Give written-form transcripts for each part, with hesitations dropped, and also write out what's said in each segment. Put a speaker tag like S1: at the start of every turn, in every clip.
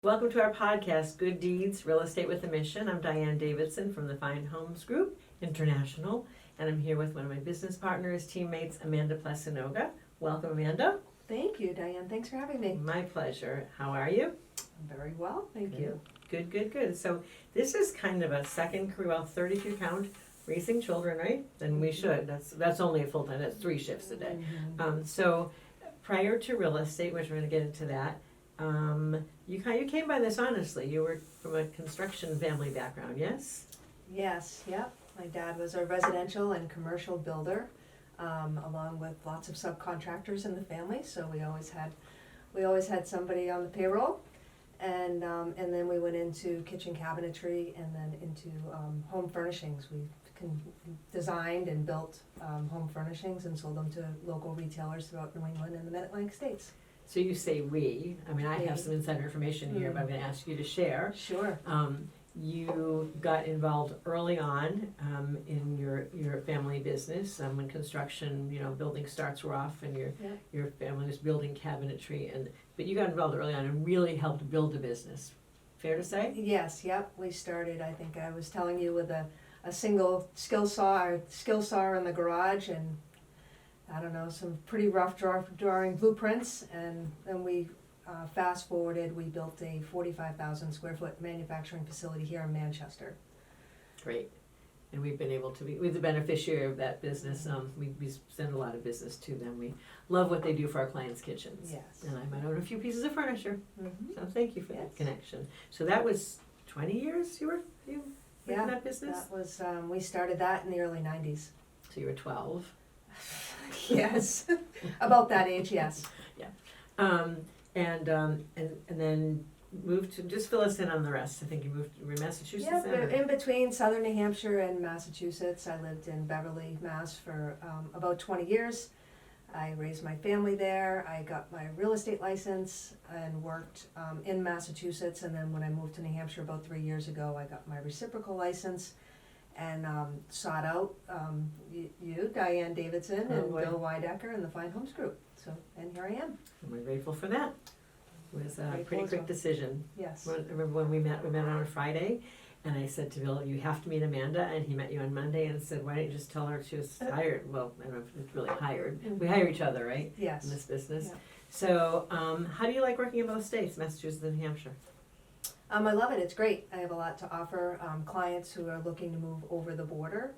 S1: Welcome to our podcast, Good Deeds, Real Estate with a Mission. I'm Diane Davidson from the Fine Homes Group International, and I'm here with one of my business partners, teammates, Amanda Plecinoga. Welcome, Amanda.
S2: Thank you, Diane. Thanks for having me.
S1: My pleasure. How are you?
S2: I'm very well, thank you.
S1: Good. So this is kind of a second career, well, 30 if you count raising children, right? Then we should. That's only a full-time, that's 3 shifts a day. So prior to real estate, which we're going to get into that, you came by this honestly. You were from a construction family background, yes?
S2: Yes, yep. My dad was a residential and commercial builder, along with lots of subcontractors in the family. So we always had somebody on the payroll, and then we went into kitchen cabinetry and then into home furnishings. We designed and built home furnishings and sold them to local retailers throughout New England and the Mid-Atlantic states.
S1: So you say we. I mean, I have some insider information here, but I'm going to ask you to share.
S2: Sure.
S1: You got involved early on in your family business when construction, building starts were off, and your family was building cabinetry, but you got involved early on and really helped build a business. Fair to say?
S2: Yes, yep. We started, I think I was telling you, with a single skill saw in the garage, and I don't know, some pretty rough drawing blueprints, and then we fast forwarded, we built a 45,000 square foot manufacturing facility here in Manchester.
S1: Great. And we've been able to be, we're the beneficiary of that business. We send a lot of business to them. We love what they do for our clients' kitchens.
S2: Yes.
S1: And I might own a few pieces of furniture.
S2: Mm-hmm.
S1: So thank you for that connection. So that was 20 years you in that business?
S2: That was, we started that in the early 90s.
S1: So you were 12.
S2: Yes, about that age, yes.
S1: Yeah. And then moved to, just fill us in on the rest. I think you moved to Massachusetts.
S2: Yeah, in between southern New Hampshire and Massachusetts. I lived in Beverly, Mass for about 20 years. I raised my family there. I got my real estate license and worked in Massachusetts. And then when I moved to New Hampshire about 3 years ago, I got my reciprocal license and sought out you, Diane Davidson, and Bill Weidecker and the Fine Homes Group. So, and here I am.
S1: And we're grateful for that. It was a pretty quick decision.
S2: Yes.
S1: I remember when we met on a Friday, and I said to Bill, you have to meet Amanda, and he met you on Monday and said, why don't you just tell her she was hired? Well, I don't know if it's really hired. We hire each other, right?
S2: Yes.
S1: In this business.
S2: Yeah.
S1: So how do you like working in both states, Massachusetts and New Hampshire?
S2: I love it. It's great. I have a lot to offer clients who are looking to move over the border.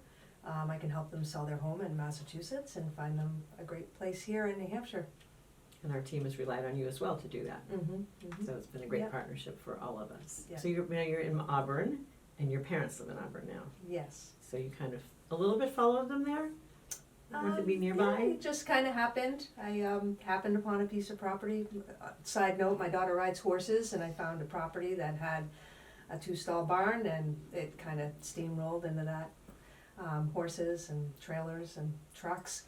S2: I can help them sell their home in Massachusetts and find them a great place here in New Hampshire.
S1: And our team has relied on you as well to do that.
S2: Mm-hmm.
S1: So it's been a great partnership for all of us.
S2: Yeah.
S1: So you're in Auburn, and your parents live in Auburn now.
S2: Yes.
S1: So you kind of a little bit followed them there? To be nearby?
S2: Yeah, it just kind of happened. I happened upon a piece of property. Side note, my daughter rides horses, and I found a property that had a 2-stall barn, and it kind of steamrolled into that. Horses and trailers and trucks.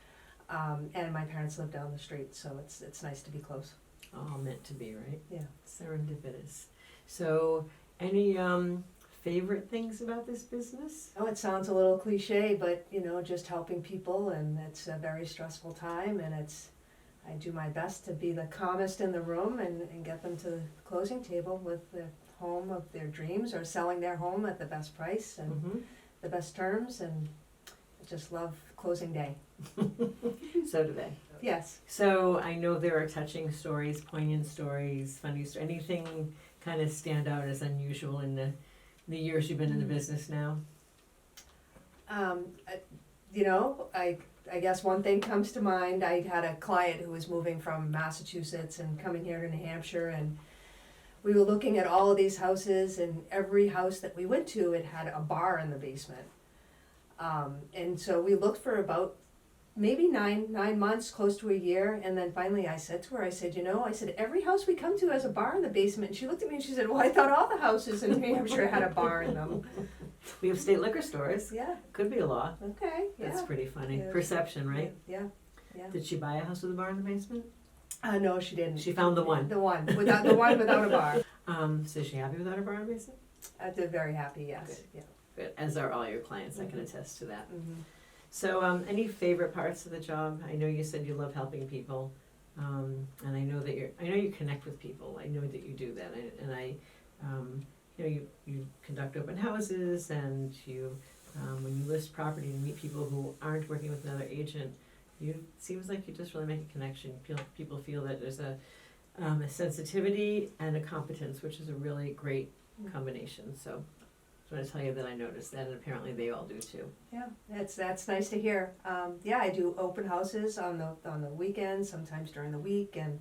S2: And my parents live down the street, so it's nice to be close.
S1: All meant to be, right?
S2: Yeah.
S1: Serendipitous. So any favorite things about this business?
S2: Oh, it sounds a little cliche, but just helping people, and it's a very stressful time, and I do my best to be the calmest in the room and get them to the closing table with the home of their dreams, or selling their home at the best price and the best terms, and I just love closing day.
S1: So do they.
S2: Yes.
S1: So I know there are touching stories, poignant stories, funny stories. Anything kind of stand out as unusual in the years you've been in the business now?
S2: I guess one thing comes to mind. I had a client who was moving from Massachusetts and coming here to New Hampshire, and we were looking at all of these houses, and every house that we went to, it had a bar in the basement. And so we looked for about maybe nine months, close to a year, and then finally I said to her, I said, every house we come to has a bar in the basement. And she looked at me and she said, well, I thought all the houses in New Hampshire had a bar in them.
S1: We have state liquor stores.
S2: Yeah.
S1: Could be a law.
S2: Okay, yeah.
S1: That's pretty funny.
S2: Yeah.
S1: Perception, right?
S2: Yeah.
S1: Did she buy a house with a bar in the basement?
S2: No, she didn't.
S1: She found the one.
S2: The one without a bar.
S1: So is she happy without a bar in the basement?
S2: They're very happy, yes.
S1: Good.
S2: Yeah.
S1: Good. As are all your clients. I can attest to that.
S2: Mm-hmm.
S1: So any favorite parts of the job? I know you said you love helping people. And I know that I know you connect with people. I know that you do that, you know, you conduct open houses, and when you list property and meet people who aren't working with another agent, seems like you just really make a connection. People feel that there's a sensitivity and a competence, which is a really great combination. So I want to tell you that I noticed that, and apparently they all do too.
S2: Yeah, that's nice to hear. Yeah, I do open houses on the weekends, sometimes during the week, and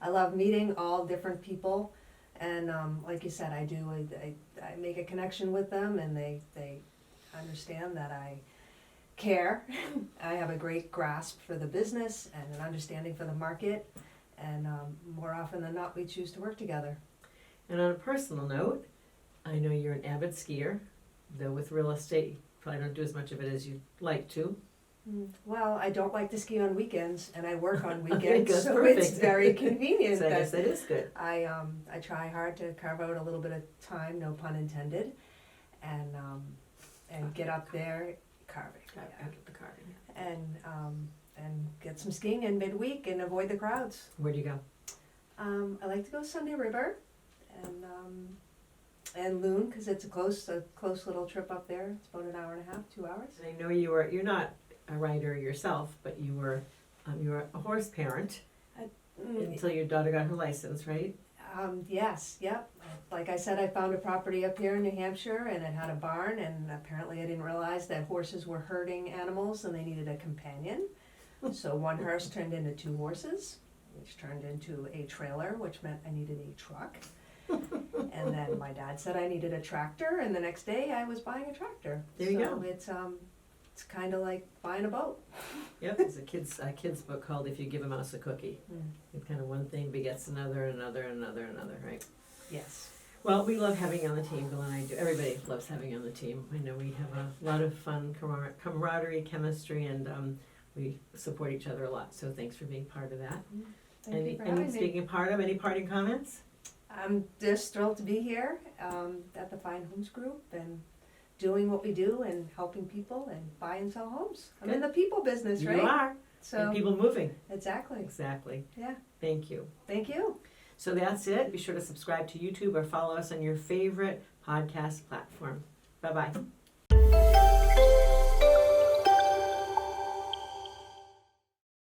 S2: I love meeting all different people. And like you said, I make a connection with them, and they understand that I care. I have a great grasp for the business and an understanding for the market, and more often than not, we choose to work together.
S1: And on a personal note, I know you're an avid skier, though with real estate, you probably don't do as much of it as you'd like to.
S2: Well, I don't like to ski on weekends, and I work on
S1: Okay,
S2: weekends,
S1: that's
S2: so
S1: perfect.
S2: it's very convenient.
S1: So I guess
S2: that
S1: that is good.
S2: I try hard to carve out a little bit of time, no pun intended, and get up there carving,
S1: I get the carving.
S2: and get some skiing in midweek and avoid the crowds.
S1: Where do you go?
S2: I like to go Sunday River, and Loon, because it's a close little trip up there. It's about an hour and a half, 2 hours.
S1: And I know you're not a rider yourself, but you were a horse parent until your daughter got her license, right?
S2: Yes, yep. Like I said, I found a property up here in New Hampshire, and it had a barn, and apparently I didn't realize that horses were herding animals and they needed a companion. So one hearse turned into 2 horses, which turned into a trailer, which meant I needed a truck. And then my dad said I needed a tractor, and the next day I was buying a tractor.
S1: There you go.
S2: It's kind of like buying a boat.
S1: Yep, there's a kid's book called If You Give a Mouse a Cookie. It's kind of one thing begets another, right?
S2: Yes.
S1: Well, we love having you on the team, Bill and I do. Everybody loves having you on the team. I know we have a lot of fun camaraderie, chemistry, and we support each other a lot. So thanks for being part of that.
S2: Thank you for having me.
S1: Speaking part of, any parting comments?
S2: I'm just thrilled to be here at the Fine Homes Group and doing what we do and helping people and buy and sell homes. I'm in the people business, right?
S1: You are.
S2: So
S1: And people moving.
S2: exactly.
S1: Exactly.
S2: Yeah.
S1: Thank you.
S2: Thank you.
S1: So that's it. Be sure to subscribe to YouTube or follow us on your favorite podcast platform. Bye-bye.